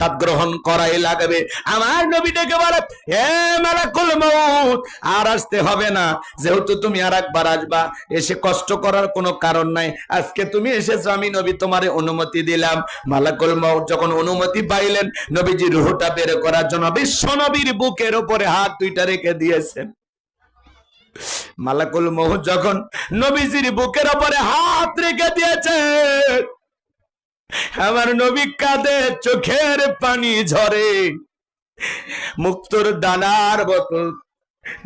সাক্ষাৎ গ্রহণ করাই লাগবে। আমার নবী ডেকে বলে, হে মালাকুল মউত, আর আসতে হবে না, যেহেতু তুমি আর একবার আসবা, এসে কষ্ট করার কোনো কারণ নাই, আজকে তুমি এসেছো, আমি নবী তোমারে অনুমতি দিলাম। মালাকুল মউত যখন অনুমতি পাইলেন নবীজি রূহটা বের করার জন্য বিশ্ব নবীর বুকের উপরে হাত দুইটা রেখে দিয়েছেন। মালাকুল মউত যখন নবীজির বুকের উপরে হাত রেখে দিয়েছে, আমার নবী কাঁদে, চোখের পানি ঝরে, মুক্তোর দানার বোতল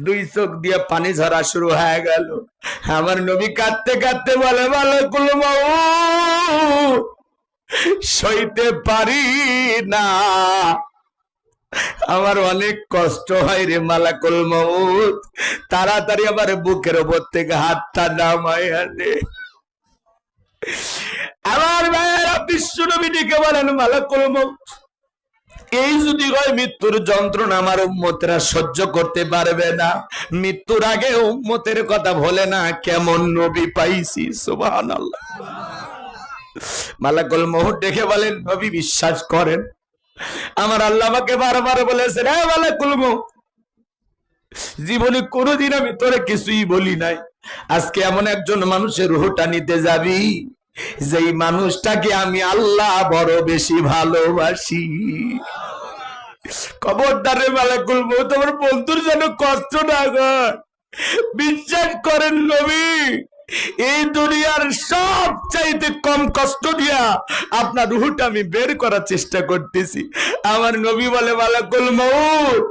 দুই চোখ দিয়ে পানি ঝরা শুরু হয়ে গেল। আমার নবী কাঁদতে কাঁদতে বলে, মালাকুল মউত, সইতে পারি না, আমার অনেক কষ্ট হয় রে মালাকুল মউত, তাড়াতাড়ি আমার বুকের উপর থেকে হাতটা নামায় আনে। আমার ভাইয়েরা বিশ্ব নবী ডেকে বলেন, মালাকুল মউত, এই যদি হয় মৃত্যুর যন্ত্রণা আমার উম্মতেরা সহ্য করতে পারবে না, মৃত্যুর আগে উম্মতের কথা বলে না, কেমন নবী পাইছি, সুবহানাল্লাহ। মালাকুল মউত ডেকে বলেন, নবী বিশ্বাস করেন, আমার আল্লাহ আমাকে বারবার বলেছেন, হে মালাকুল মউত, জীবনে কোনোদিন আমি তোরে কিছুই বলি নাই, আজকে এমন একজন মানুষের রূহটা নিতে যাবি যেই মানুষটাকে আমি আল্লাহ বড় বেশি ভালোবাসি। খবরদার রে মালাকুল মউত, তোমার বন্ধুর যেন কষ্ট না হয়। বিশ্বাস করেন নবী, এই দুনিয়ার সব চাইতে কম কষ্ট দিয়া আপনার রূহটা আমি বের করার চেষ্টা করতেছি। আমার নবী বলে, মালাকুল মউত,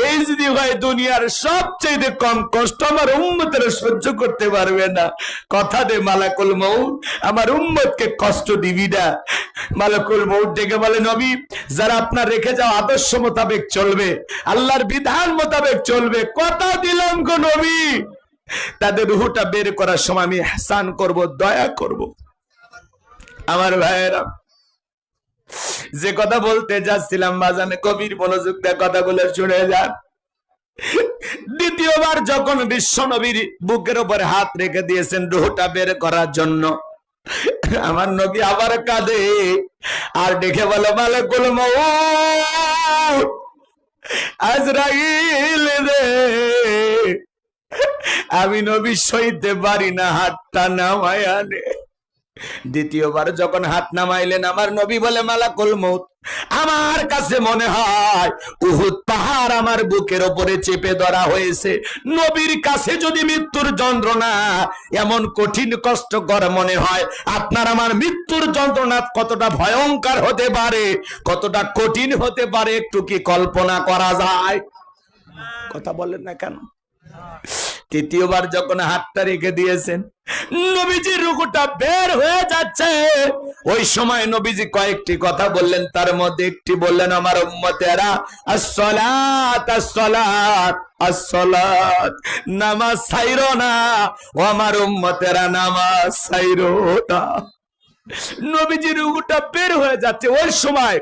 এই যদি হয় দুনিয়ার সব চাইতে কম কষ্ট আমার উম্মতেরা সহ্য করতে পারবে না, কথা দে মালাকুল মউত, আমার উম্মতকে কষ্ট দিবি না। মালাকুল মউত ডেকে বলে, নবী, যারা আপনার রেখে যাওয়া আদর্শ মোতাবেক চলবে, আল্লাহর বিধান মোতাবেক চলবে, কথা দিলাম গো নবী, তাদের রূহটা বের করার সময় আমি ইহসান করব, দয়া করব। আমার ভাইয়েরা, যে কথা বলতে যাচ্ছিলাম বাজানে কবির মনোযোগ দিয়ে কথাগুলো শুনে যান। দ্বিতীয়বার যখন বিশ্ব নবীর বুকের উপরে হাত রেখে দিয়েছেন রূহটা বের করার জন্য, আমার নবী আবার কাঁদে আর ডেকে বলে, মালাকুল মউত, আজরাইল রে, আমি নবী সইতে পারি না, হাতটা নামায় আনে। দ্বিতীয়বার যখন হাত নামাইলেন আমার নবী বলে, মালাকুল মউত, আমার কাছে মনে হয় উহুদ পাহাড় আমার বুকের উপরে চেপে ধরা হয়েছে। নবীর কাছে যদি মৃত্যুর যন্ত্রণা এমন কঠিন কষ্টকর মনে হয়, আপনার আমার মৃত্যুর যন্ত্রণা কতটা ভয়ঙ্কর হতে পারে, কতটা কঠিন হতে পারে, একটু কি কল্পনা করা যায়? কথা বলেন না কেন? তৃতীয়বার যখন হাতটা রেখে দিয়েছেন, নবীজির রূহটা বের হয়ে যাচ্ছে, ওই সময় নবীজি কয়েকটি কথা বললেন, তার মধ্যে একটি বললেন, আমার উম্মতেরা, আসসালাত আসসালাত আসসালাত, নামাজ ছাইরো না, ও আমার উম্মতেরা, নামাজ ছাইরো না। নবীজির রূহটা বের হয়ে যাচ্ছে, ওই সময়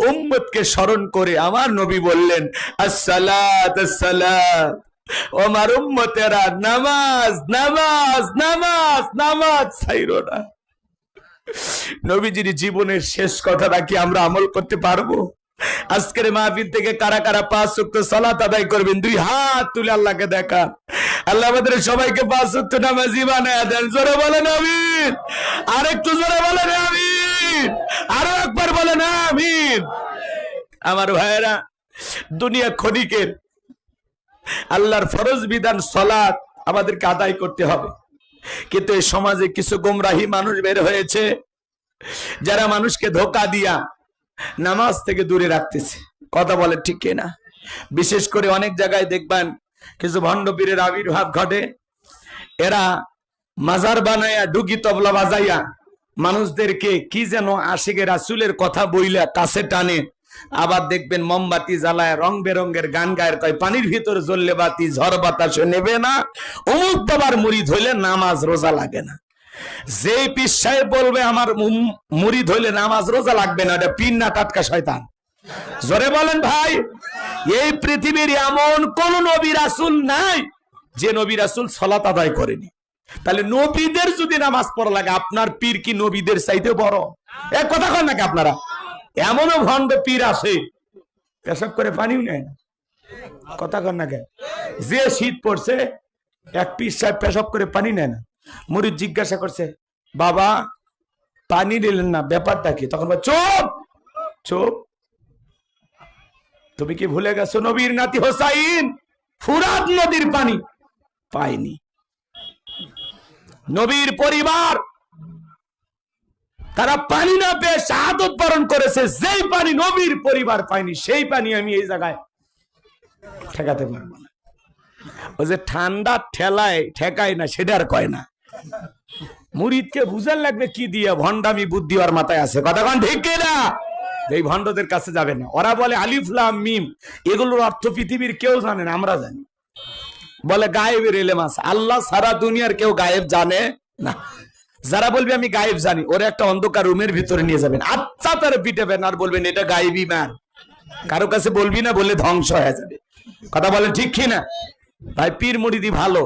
উম্মতকে স্মরণ করে আমার নবী বললেন, আসসালাত আসসালাত, আমার উম্মতেরা, নামাজ নামাজ নামাজ নামাজ ছাইরো না। নবীজির জীবনের শেষ কথাটা কি আমরা আমল করতে পারবো? আজকের মাহফিল থেকে কারা কারা 5 ওয়াক্ত সালাত আদায় করবেন, 2 হাত তুলে আল্লাহকে দেখা। আল্লাহ আমাদের সবাইকে 5 ওয়াক্ত নামাজি বানায় দেন। জোরে বলেন আমিন, আরেকটু জোরে বলেন আমিন, আরো একবার বলেন আমিন। আমার ভাইয়েরা, দুনিয়া ক্ষণিকের, আল্লাহর ফরজ বিধান সালাত আমাদেরকে আদায় করতে হবে, কিন্তু এই সমাজে কিছু গোমরাহী মানুষ বের হয়েছে যারা মানুষকে ধোঁকা দিয়া নামাজ থেকে দূরে রাখতেছে। কথা বলে ঠিক কিনা? বিশেষ করে অনেক জায়গায় দেখবেন কিছু ভণ্ড পীরের আবির্ভাব ঘটে, এরা মাজার বানাইয়া ডুগি তবলা বাজাইয়া মানুষদেরকে কি যেন আশিকে রাসূলের কথা বইলা কাছে টানে, আবার দেখবেন মোমবাতি জ্বালায় রং বেরঙ্গের গান গায়ের, কয় পানির ভিতর জ্বললে বাতি ঝড় বাতাসে নেবে না, অমুক বাবার মুরিদ হইলে নামাজ রোজা লাগে না। যেই পীর সাহেব বলবে আমার মুরিদ হইলে নামাজ রোজা লাগবে না, এটা পীর না টাটকা শয়তান? জোরে বলেন ভাই। এই পৃথিবীর এমন কোন নবী রাসূল নাই যে নবী রাসূল সালাত আদায় করেনি। তাহলে নবীদের যদি নামাজ পড়া লাগে, আপনার পীর কি নবীদের চাইতে বড়? এক কথা কন নাকি আপনারা? এমনও ভণ্ড পীর আছে পেশাব করে পানিও নেয় না। কথা কর না কেন? যে শীত পড়ছে এক পীর সাহেব পেশাব করে পানি নেয় না। মুরিদ জিজ্ঞাসা করছে, বাবা পানি দিলেন না, ব্যাপারটা কি? তখন চুপ চুপ, তুমি কি ভুলে গেছো নবীর নাতি হোসাইন ফুরাত নদীর পানি পায়নি? নবীর পরিবার তারা পানি না পেয়ে শাহাদত বরণ করেছে, যেই পানি নবীর পরিবার পায়নি সেই পানি আমি এই জায়গায় ঠেকাতে পারবো না। ওই যে ঠান্ডা ঠেলায় ঠেকায় না, সেটা আর কয় না। মুরিদকে বুঝার লাগবে কি দিয়ে? ভণ্ডামি বুদ্ধি ওর মাথায় আছে। কথা কোন ঠিক কিনা? এই ভণ্ডদের কাছে যাবে না। ওরা বলে আলিফ লাম মিম, এগুলোর অর্থ পৃথিবীর কেউ জানে না, আমরা জানি। বলে গায়েবের ইলম আছে, আল্লাহ সারা দুনিয়ার কেউ গায়েব জানে না। যারা বলবে আমি গায়েব জানি, ওরা একটা অন্ধকার রুমের ভিতরে নিয়ে যাবেন, আচ্ছা তারা পিটাবেন আর বলবেন এটা গায়েবী মান। কারো কাছে বলবি না, বললে ধ্বংস হয়ে যাবে। কথা বলে ঠিক কিনা? ভাই পীর মুরিদি ভালো,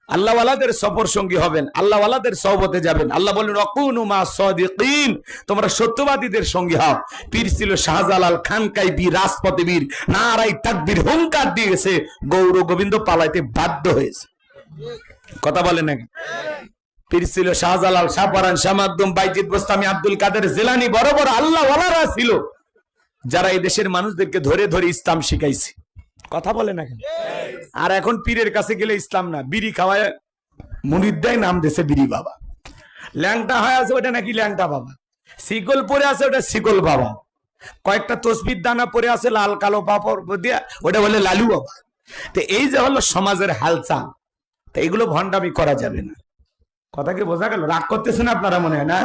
আল্লাহওয়ালাদের সফর সঙ্গী হবেন, আল্লাহওয়ালাদের সহবতে যাবেন। আল্লাহ বলেন ওয়াকুনু মা সাদিকিন, তোমরা সত্যবাদীদের সঙ্গী হও। পীর ছিল শাহজালাল, খানকাই বীর, রাজপথে বীর, নারাই তাকবীর হুঙ্কার দিয়েছে, গৌর গোবিন্দ পালাইতে বাধ্য হয়েছে। কথা বলেন না? পীর ছিল শাহজালাল, শাহপরান, শাহ মাকদুম, বাইজিদ বোস্তামি, আব্দুল কাদের জিলানী, বড় বড় আল্লাহওয়ালারা ছিল যারা এই দেশের মানুষদেরকে ধরে ধরে ইসলাম শিখাইছে। কথা বলে না কেন? আর এখন পীরের কাছে গেলে ইসলাম না, বিড়ি খাওয়ায় মুরিদ দেয়, নাম দেশে বিড়ি বাবা। ল্যাংটা হয়ে আছে ওটা নাকি ল্যাংটা বাবা, শিকল পরে আছে ওটা শিকল বাবা, কয়েকটা তসবির দানা পরে আছে লাল কালো পাপড় দিয়া, ওটা বলে লালু বাবা। তো এই যে হলো সমাজের হালচাল, তো এগুলো ভণ্ডামি করা যাবে না। কথা কি বোঝা গেল? রাগ করতেছেন আপনারা মনে হয় না?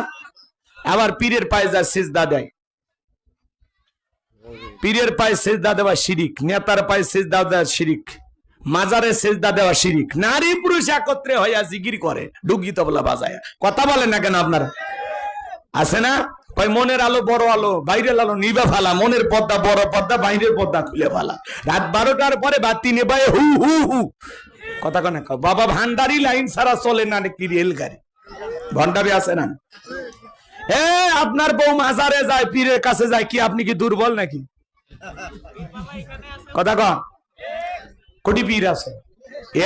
আবার পীরের পায়ে যা সিজদা দেয়, পীরের পায়ে সেজদা দেওয়া শিরিক, নেতার পায়ে সেজদা দেওয়া শিরিক, মাজারে সেজদা দেওয়া শিরিক। নারী পুরুষ একত্রে হইয়া জিকির করে ডুগি তবলা বাজায়। কথা বলেন না কেন আপনারা? আছে না? ভাই মনের আলো বড় আলো, বাইরের আলো নিভে ফেলা, মনের পর্দা বড় পর্দা, বাইরের পর্দা খুলে ফেলা। রাত 12টার পরে বাতি নেবায় হু হু হু। কথা কেন? বাবা ভান্ডারি লাইন ছাড়া চলে না কি রেল গাড়ি? ভণ্ডারি আছে না? আপনার বউ মাজারে যায়, পীরের কাছে যায়, কি আপনি কি দুর্বল নাকি? কথা কন, কোটি পীর আছে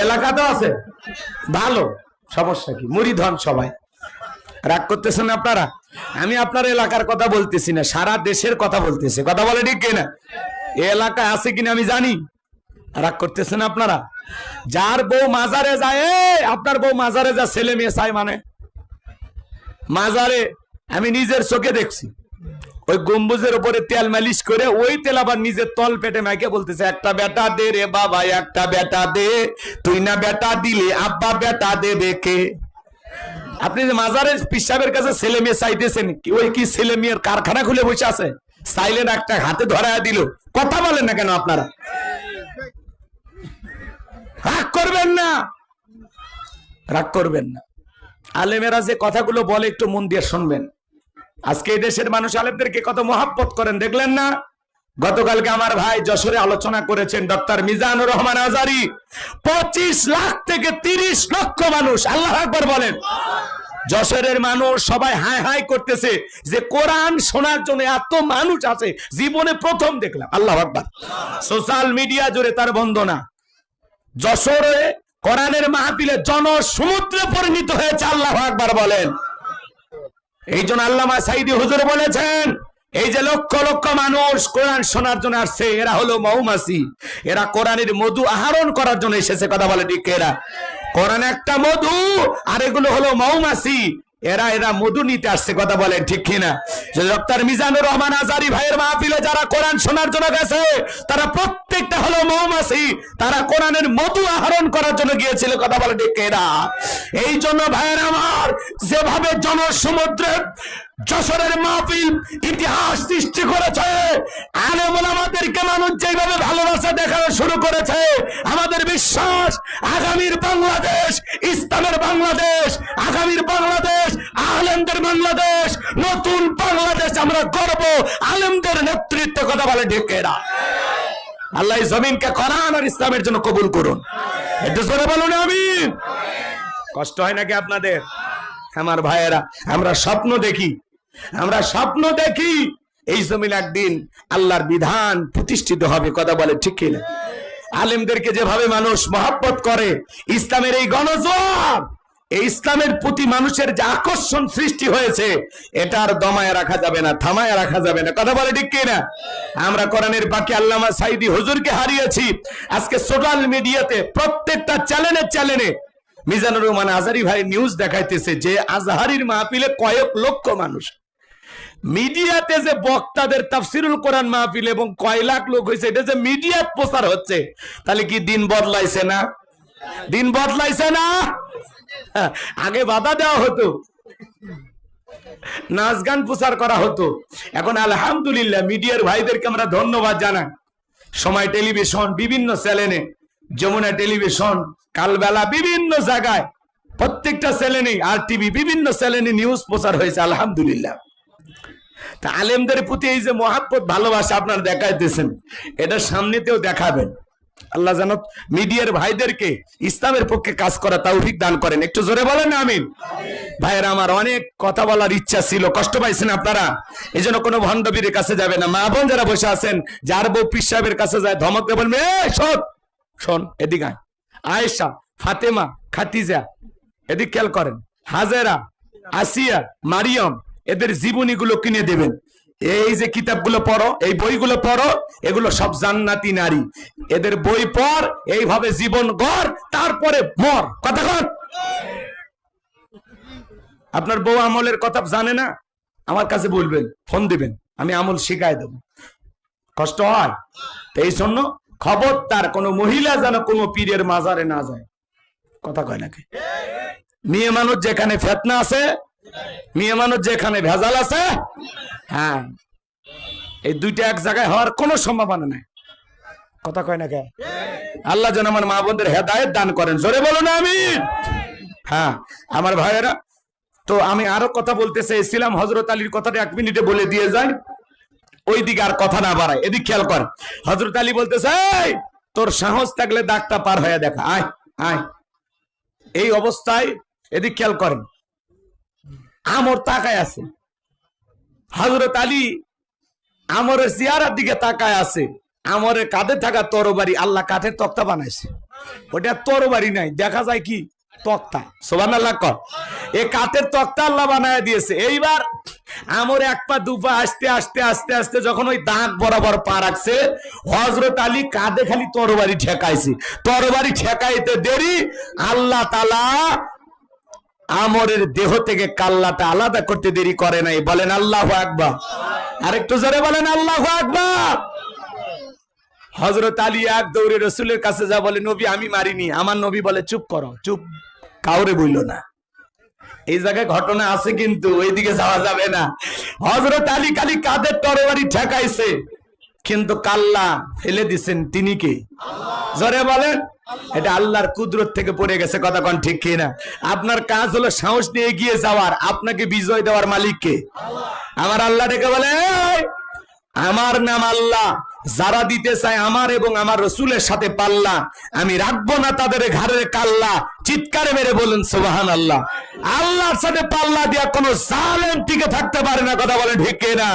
এলাকাতে আছে, ভালো, সমস্যা কি? মুরিদ হন সবাই। রাগ করতেছেন আপনারা? আমি আপনার এলাকার কথা বলতেছি না, সারা দেশের কথা বলতেছি। কথা বলে ঠিক কিনা? এ এলাকায় আছে কিনা আমি জানি। রাগ করতেছেন আপনারা? যার বউ মাজারে যায়, আপনার বউ মাজারে যা ছেলে মেয়ে চায়, মানে মাজারে আমি নিজের চোখে দেখছি, ওই গম্বুজের উপরে তেল মালিশ করে ওই তেল আবার নিজের তল পেটে মাইকে বলতেছে, একটা বেটা দে রে বাবা, একটা বেটা দে, তুই না বেটা দিলে আব্বা বেটা দেবে কে? আপনি যে মাজারের পিসাবের কাছে ছেলে মেয়ে চাইতেছেন, ওই কি ছেলে মেয়ের কারখানা খুলে বসে আছে? চাইলেন একটা হাতে ধরায় দিল। কথা বলেন না কেন আপনারা? রাগ করবেন না, রাগ করবেন না। আলেমেরা যে কথাগুলো বলে একটু মন দিয়ে শুনবেন। আজকে এই দেশের মানুষ আলেমদেরকে কত মহাব্বত করেন, দেখলেন না? গতকালকে আমার ভাই যশোরে আলোচনা করেছেন ডক্টর মিজানুর রহমান আজারি। 25 লাখ থেকে 30 লক্ষ মানুষ, আল্লাহু আকবার বলেন। যশোরের মানুষ সবাই হাই হাই করতেছে যে কোরআন শোনার জন্য এত মানুষ আছে, জীবনে প্রথম দেখলাম। আল্লাহু আকবার। সোশ্যাল মিডিয়া জুড়ে তার বন্দনা। যশোরে কোরআনের মাহফিলে জনসমুদ্রে পরিণত হয়েছে। আল্লাহু আকবার বলেন। এই জন্য আল্লামা সাইদি হুজুর বলেছেন, এই যে লক্ষ লক্ষ মানুষ কোরআন শোনার জন্য আসছে, এরা হলো মৌমাছি, এরা কোরআনের মধু আহরণ করার জন্য এসেছে। কথা বলে ঠিক? এরা কোরআন একটা মধু, আর এগুলো হলো মৌমাছি, এরা এরা মধু নিতে আসছে। কথা বলেন ঠিক কিনা? ডক্টর মিজানুর রহমান আজারি ভাইয়ের মাহফিলে যারা কোরআন শোনার জন্য গেছে, তারা প্রত্যেকটা হলো মৌমাছি, তারা কোরআনের মধু আহরণ করার জন্য গিয়েছিল। কথা বলে ঠিক এরা। এই জন্য ভাইয়ের আমার, যেভাবে জনসমুদ্রে যশোরের মাহফিল ইতিহাস সৃষ্টি করেছে, আলেম ওলামাদেরকে মানুষ যেভাবে ভালোবাসা দেখানো শুরু করেছে, আমাদের বিশ্বাস আগামীর বাংলাদেশ ইসলামের বাংলাদেশ, আগামীর বাংলাদেশ আলেমদের বাংলাদেশ, নতুন বাংলাদেশ আমরা করব আলেমদের নেতৃত্বে। কথা বলে ঠিক এরা। আল্লাহ এই জমিনকে কোরআন আর ইসলামের জন্য কবুল করুন। একটু জোরে বলুন আমিন। কষ্ট হয় নাকি আপনাদের? আমার ভাইয়েরা, আমরা স্বপ্ন দেখি, আমরা স্বপ্ন দেখি এই জমিন একদিন আল্লাহর বিধান প্রতিষ্ঠিত হবে। কথা বলে ঠিক কিনা? আলেমদেরকে যেভাবে মানুষ মহব্বত করে, ইসলামের এই গণজোয়ার, এই ইসলামের প্রতি মানুষের যে আকর্ষণ সৃষ্টি হয়েছে, এটা আর দমায় রাখা যাবে না, থামায় রাখা যাবে না। কথা বলে ঠিক কিনা? আমরা কোরআনের বাকি আল্লামা সাইদি হুজুরকে হারিয়েছি। আজকে সোশ্যাল মিডিয়াতে প্রত্যেকটা চ্যানেলে মিজানুর রহমান আজহারী ভাই নিউজ দেখাইতেছে যে আজহারীর মাহফিলে কয়েক লক্ষ মানুষ। মিডিয়াতে যে বক্তাদের তাফসিরুল কোরআন মাহফিল এবং কয় লাখ লোক হয়েছে, এটা যে মিডিয়াত প্রচার হচ্ছে, তাহলে কি দিন বদলাইছে না? দিন বদলাইছে না? আগে বাধা দেওয়া হতো, নাচ গান প্রচার করা হতো, এখন আলহামদুলিল্লাহ মিডিয়ার ভাইদেরকে আমরা ধন্যবাদ জানাই। সময় টেলিভিশন, বিভিন্ন চ্যানেলে, যমুনা টেলিভিশন, কালবেলা, বিভিন্ন জায়গায়, প্রত্যেকটা চ্যানেলে, আর টিভি, বিভিন্ন চ্যানেলে নিউজ প্রচার হয়েছে আলহামদুলিল্লাহ। তা আলেমদের প্রতি এই যে মহাব্বত, ভালোবাসা আপনারা দেখাইতেছেন, এটা সামনেতেও দেখাবেন। আল্লাহ যেন মিডিয়ার ভাইদেরকে ইসলামের পক্ষে কাজ করা তৌফিক দান করেন। একটু জোরে বলেন আমিন। ভাইয়েরা আমার, অনেক কথা বলার ইচ্ছা ছিল, কষ্ট পাইছেন আপনারা, এই জন্য কোনো ভণ্ডবীরের কাছে যাবে না। মা বোন যারা বসে আছেন, যার বউ পীর সাহেবের কাছে যায়, ধমক দিয়ে বলবে, শোন শোন, এদিকে আয়। আয়েশা, ফাতেমা, খাদিজা, এদিক খেয়াল করেন, হাজেরা, আসিয়া, মারিয়ম, এদের জীবনীগুলো কিনে দেবেন। এই যে কিতাবগুলো পড়ো, এই বইগুলো পড়ো, এগুলো সব জান্নাতি নারী, এদের বই পড়, এইভাবে জীবন গড়, তারপরে মর। কথা কন। আপনার বউ আমলের কথা জানে না, আমার কাছে বলবেন, ফোন দিবেন, আমি আমল শিখাই দেব। কষ্ট হয়, এই জন্য খবরদার কোন মহিলা যেন কোনো পীরের মাজারে না যায়। কথা কয় নাকি? মেয়ে মানুষ যেখানে ফেতনা আছে, মেয়ে মানুষ যেখানে ভেজাল আছে, হ্যাঁ, এই দুইটা এক জায়গায় হওয়ার কোনো সম্ভাবনা নাই। কথা কয় না কে? আল্লাহ যেন আমার মা বোনদের হেদায়েত দান করেন। জোরে বলো না আমিন। হ্যাঁ আমার ভাইয়েরা, তো আমি আরো কথা বলতে চাইছিলাম, হযরত আলীর কথাটা 1 মিনিটে বলে দিয়ে যাই, ওই দিকে আর কথা না বাড়ায়, এদিক খেয়াল কর। হযরত আলী বলতেছে, তোর সাহস থাকলে দাগটা পার হয়ে দেখা, আয় আয়। এই অবস্থায় এদিক খেয়াল করেন, আমর তাকায় আছে, হযরত আলী আমরের চেহারার দিকে তাকায় আছে। আমরের কাঁধে থাকা তরবারি আল্লাহ কাঠের তক্তা বানাইছে, ওটা তরবারি নাই, দেখা যায় কি তক্তা। সুবহানাল্লাহ কর। এই কাঠের তক্তা আল্লাহ বানায় দিয়েছে। এইবার আমর 1 পা 2 পা আস্তে আস্তে আস্তে আস্তে যখন ওই দাঁত বরাবর পা রাখছে, হযরত আলী কাঁধে খালি তরবারি ঠেকাইছে। তরবারি ঠেকাইতে দেরি, আল্লাহ তাআলা আমরের দেহ থেকে কাল্লাটা আলাদা করতে দেরি করে নাই। বলেন আল্লাহু আকবার। আরেকটু জোরে বলেন আল্লাহু আকবার। হযরত আলী এক দৌড়ে রাসূলের কাছে যা বলে, নবী আমি মারিনি। আমার নবী বলে, চুপ করো, চুপ, কাউরে বইল না। এই জায়গায় ঘটনা আছে, কিন্তু ওইদিকে যাওয়া যাবে না। হযরত আলী খালি কাঁধের তরবারি ঠেকাইছে, কিন্তু কাল্লা ফেলে দিছেন তিনি কে? জোরে বলেন। এটা আল্লাহর কুদরত থেকে পড়ে গেছে। কথা কোন ঠিক কিনা? আপনার কাজ হলো সাহস নিয়ে এগিয়ে যাওয়ার, আপনাকে বিজয় দেওয়ার মালিক কে? আমার আল্লাহ ডেকে বলে, আমার নাম আল্লাহ, যারা দিতে চায় আমার এবং আমার রাসূলের সাথে পাল্লা, আমি রাখবো না তাদের ঘাড়ের কাল্লা। চিৎকারে মেরে বলুন সুবহানাল্লাহ। আল্লাহর সাথে পাল্লা দিয়া কোনো জালেম টিকে থাকতে পারে না। কথা বলেন ঠিক কিনা?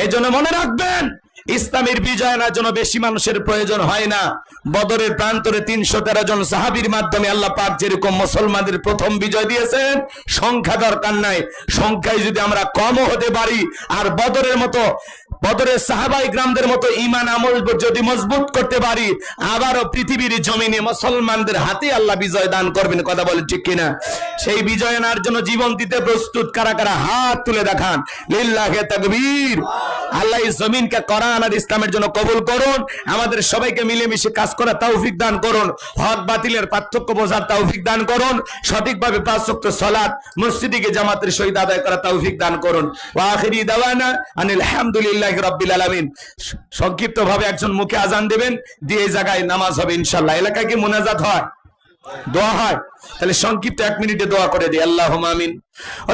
এই জন্য মনে রাখবেন, ইসলামের বিজয় আনার জন্য বেশি মানুষের প্রয়োজন হয় না। বদরের প্রান্তরে 313 জন সাহাবীর মাধ্যমে আল্লাহ পাক যেরকম মুসলমানদের প্রথম বিজয় দিয়েছেন, সংখ্যা দরকার নাই। সংখ্যায় যদি আমরা কমও হতে পারি, আর বদরের মতো, বদরের সাহাবাই গ্রামদের মতো ঈমান আমল যদি মজবুত করতে পারি, আবারও পৃথিবীর জমিনে মুসলমানদের হাতে আল্লাহ বিজয় দান করবেন। কথা বলেন ঠিক কিনা? সেই বিজয় আনার জন্য জীবন দিতে প্রস্তুত কারা কারা? হাত তুলে দেখান। লিল্লাহি তাকবীর। আল্লাহ এই জমিনকে কোরআন আর ইসলামের জন্য কবুল করুন। আমাদের সবাইকে মিলেমিশে কাজ করার তৌফিক দান করুন। হক বাতিলের পার্থক্য বোঝার তৌফিক দান করুন। সঠিকভাবে 5 ওয়াক্ত সালাত মসজিদে গিয়ে জামাতের সহিত আদায় করার তৌফিক দান করুন। ওয়া আখিরি দাওয়ানা আনিল হামদুলিল্লাহি রাব্বিল আলামিন। সংক্ষিপ্তভাবে একজন মুখে আজান দেবেন, দিয়ে এই জায়গায় নামাজ হবে ইনশাআল্লাহ। এলাকায় কি মুনাজাত হয়, দোয়া হয়? তাহলে সংক্ষিপ্ত 1 মিনিটে দোয়া করে দিই। আল্লাহুম্মা আমিন।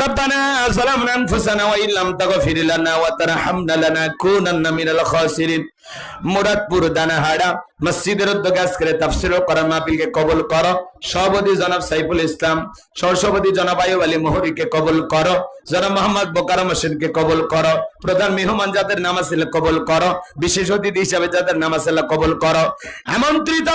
রব্বানা যালামনা আনফুসানা ওয়া ইল্লাম তাগফির লানা ওয়া তারহামনা লানাকুনান্না মিনাল খাসিরিন। মুরাদপুর দানাহাড়া মসজিদের উদ্যোগে আজকের তাফসীর ও কোরআন মাহফিলকে কবুল করো। সভাপতি জনাব সাইফুল ইসলাম, সহসভাপতি জনাব আইয়ুব আলী মোহরীকে কবুল করো। জনাব মোহাম্মদ বোকারম হোসেনকে কবুল করো। প্রধান মেহমান যাদের নাম আছে কবুল করো। বিশেষ অতিথি হিসাবে যাদের নাম আছে কবুল করো। আমন্ত্রিত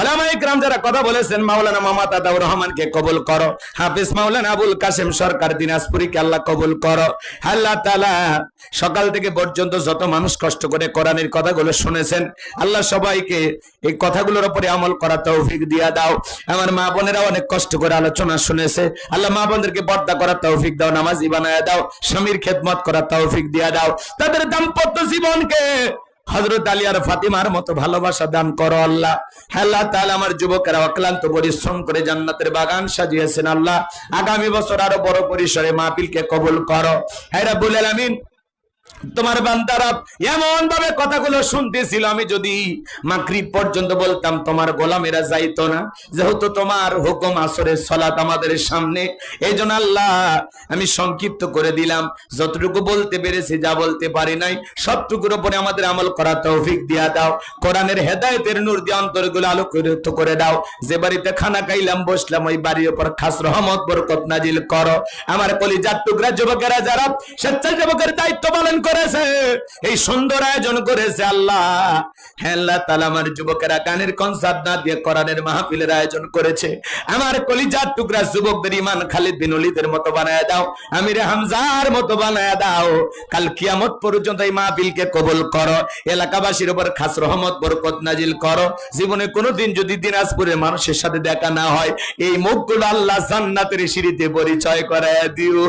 উলামায়ে কিরাম যারা কথা বলেছেন মাওলানা মোহাম্মদ আতাউর রহমানকে কবুল করো। হাফেজ মাওলানা আবুল কাসেম সরকার দিনাজপুরীকে আল্লাহ কবুল করো। আল্লাহ তাআলা সকাল থেকে পর্যন্ত যত মানুষ কষ্ট করে কোরআনের কথাগুলো শুনেছেন, আল্লাহ সবাইকে এই কথাগুলোর উপরে আমল করার তৌফিক দিয়া দাও। আমার মা বোনেরা অনেক কষ্ট করে আলোচনা শুনেছে, আল্লাহ মা বোনদেরকে পর্দা করার তৌফিক দাও, নামাজি বানায়া দাও, স্বামীর খেদমত করার তৌফিক দিয়া দাও, তাদের দাম্পত্য জীবনকে হযরত আলী আর ফাতিমার মতো ভালোবাসা দান করো আল্লাহ। আল্লাহ তাআলা আমার যুবকেরা অক্লান্ত পরিশ্রম করে জান্নাতের বাগান সাজিয়েছেন আল্লাহ, আগামী বছর আরো বড় পরিসরে মাহফিলকে কবুল করো। হে রাব্বুল আলামিন, তোমার বান্দারা এমন ভাবে কথাগুলো শুনতেছিল, আমি যদি মাগরিব পর্যন্ত বলতাম তোমার গোলামেরা যাইতো না, যেহেতু তোমার হুকুম আসরের সালাত আমাদের সামনে, এই জন্য আল্লাহ আমি সংক্ষিপ্ত করে দিলাম। যতটুকু বলতে পেরেছি, যা বলতে পারি নাই, সবটুকুর উপরে আমাদের আমল করার তৌফিক দিয়া দাও। কোরআনের হেদায়েতের নূর দিয়ে অন্তরগুলো আলোকিত করে দাও। যে বাড়িতে খানা খাইলাম বসলাম, ওই বাড়ির উপর খাস রহমত বরকত নাজিল করো। আমার কলিজার টুকরা যুবকেরা যারা স্বেচ্ছাসেবকের দায়িত্ব পালন করেছে, এই সুন্দর আয়োজন করেছে আল্লাহ, হ্যাঁ আল্লাহ তাআলা আমার যুবকেরা গানের কনসার্ট না দিয়ে কোরআনের মাহফিলের আয়োজন করেছে, আমার কলিজার টুকরা যুবকদের ইমান খালিদ বিন ওলীদের মতো বানায় দাও, আমিরে হামজার মতো বানায় দাও। কাল কিয়ামত পর্যন্ত এই মাহফিলকে কবুল করো, এলাকাবাসীর উপর খাস রহমত বরকত নাজিল করো। জীবনে কোনোদিন যদি দিনাজপুরের মানুষের সাথে দেখা না হয়, এই মুখগুলো আল্লাহ জান্নাতের সিঁড়িতে পরিচয় করায় দিও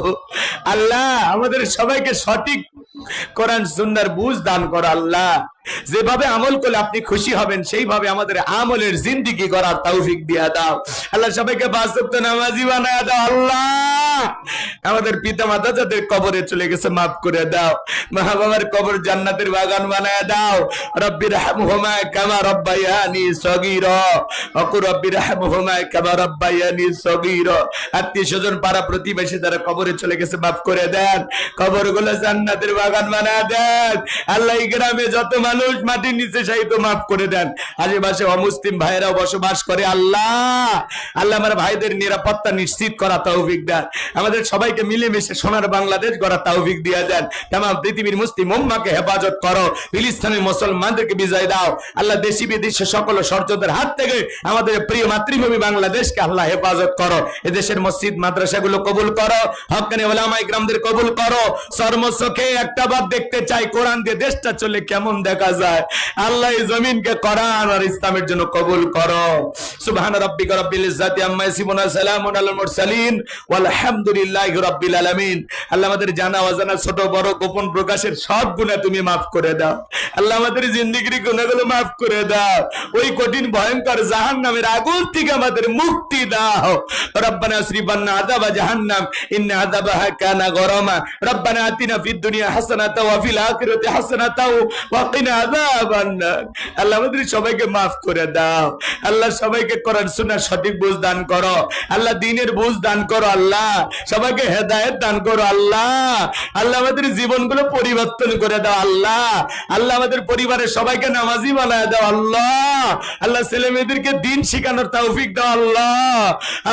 আল্লাহ। আমাদের সবাইকে সঠিক কোরআন সুন্নাহর বুঝ দান করো আল্লাহ। যেভাবে আমল করলে আপনি খুশি হবেন, সেইভাবে আমাদের আমলের জিন্দেগি করার তৌফিক দিয়া দাও আল্লাহ। সবাইকে পাঁচ ওয়াক্ত নামাজি বানায়া দাও আল্লাহ। আমাদের পিতা মাতা যাদের কবরে চলে গেছে মাফ করে দাও, মা বাবার কবর জান্নাতের বাগান বানায়া দাও। রব্বির রহমহুমা কামা রব্বায়ানি সগীরা, অকুর রব্বির রহমহুমা কামা রব্বায়ানি সগীরা। আত্মীয় স্বজন পাড়া প্রতিবেশী যারা কবরে চলে গেছে মাফ করে দেন, কবরগুলো জান্নাতের বাগান বানায়া দেন আল্লাহ। এই গ্রামে যত মানুষ মাটির নিচে শায়িত মাফ করে দেন, আশেপাশে অমুসলিম ভাইরাও বসবাস করে আল্লাহ। আল্লাহ আমার ভাইদের নিরাপত্তা নিশ্চিত করা তৌফিক দেন, আমাদের সবাইকে মিলেমিশে সোনার বাংলাদেশ গড়া তৌফিক দিয়ে দেন। তামাম পৃথিবীর মুসলিম উম্মাহকে হেফাজত করো, ফিলিস্তিনের মুসলমানদেরকে বিজয় দাও আল্লাহ। দেশি বিদেশি সকল ষড়যন্ত্রের হাত থেকে আমাদের প্রিয় মাতৃভূমি বাংলাদেশকে আল্লাহ হেফাজত করো। এদেশের মসজিদ মাদ্রাসাগুলো কবুল করো, হক্কানি উলামায়ে কিরামদের কবুল করো। চর্মচোখে একটা বার দেখতে চাই কোরআন দিয়ে দেশটা চলে কেমন দেখা যায় আল্লাহ। এই জমিনকে কোরআন আর ইসলামের জন্য কবুল করো। সুবহান রাব্বিকা রাব্বিল ইজ্জাতি আম্মা ইয়াসিফুন, সালামুন আলাল মুরসালিন, ওয়ালহামদুলিল্লাহি রাব্বিল আলামিন। আল্লাহ আমাদের জানা অজানা ছোট বড় গোপন প্রকাশের সব গুনাহ তুমি মাফ করে দাও আল্লাহ। আমাদের জিন্দেগির গুনাহগুলো মাফ করে দাও, ওই কঠিন ভয়ঙ্কর জাহান্নামের আগুন থেকে আমাদের মুক্তি দাও। রব্বানা আসরিফ আন্না আযাবা জাহান্নাম ইন্না আযাবাহা কানা গরামা। রব্বানা আতিনা ফিদ দুনিয়া হাসানাতাও ওয়া ফিল আখিরাতি হাসানাতাও ওয়া কিনা আযাবান নার। আল্লাহ আমাদের সবাইকে মাফ করে দাও আল্লাহ। সবাইকে কোরআন সুন্নাহর সঠিক বুঝ দান করো আল্লাহ, দ্বীনের বুঝ দান করো আল্লাহ, সবাইকে হেদায়েত দান করো আল্লাহ। আল্লাহ আমাদের জীবনগুলো পরিবর্তন করে দাও আল্লাহ। আল্লাহ আমাদের পরিবারের সবাইকে নামাজি বানায় দাও আল্লাহ। আল্লাহ ছেলে মেয়েদেরকে দ্বীন শিখানোর তৌফিক দাও আল্লাহ।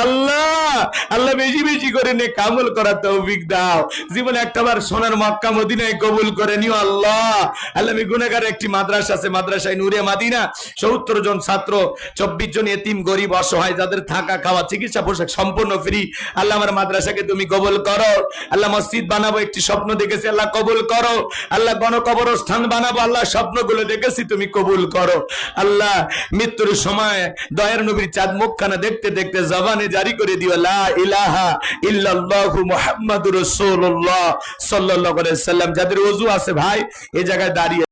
আল্লাহ আল্লাহ বেশি বেশি করে নেক আমল করার তৌফিক দাও। জীবনে একটাবার সোনার মক্কা মদিনায় কবুল করে নিও আল্লাহ। আল্লাহ আমি গুনাহগার একটি মাদ্রাসা আছে, মাদ্রাসায় নূরে মাদিনা, ৭০ জন ছাত্র, ২৪ জন এতিম গরিব অসহায়, যাদের থাকা খাওয়া চিকিৎসা পোশাক সম্পূর্ণ ফ্রি। আল্লাহ আমার মাদ্রাসাকে তুমি কবুল করো আল্লাহ। মসজিদ বানাবো একটি স্বপ্ন দেখেছি আল্লাহ, কবুল করো আল্লাহ। গণকবরস্থান বানাবো আল্লাহ, স্বপ্নগুলো দেখেছি তুমি কবুল করো আল্লাহ। মৃত্যুর সময় দয়ার নবীর চাঁদ মুখখানা দেখতে দেখতে জবানে জারি করে দিও লা ইলাহা ইল্লাল্লাহু মুহাম্মাদুর রাসূলুল্লাহ সাল্লাল্লাহু আলাইহি ওয়াসাল্লাম। যাদের ওযু আছে ভাই এই জায়গায় দাঁড়িয়ে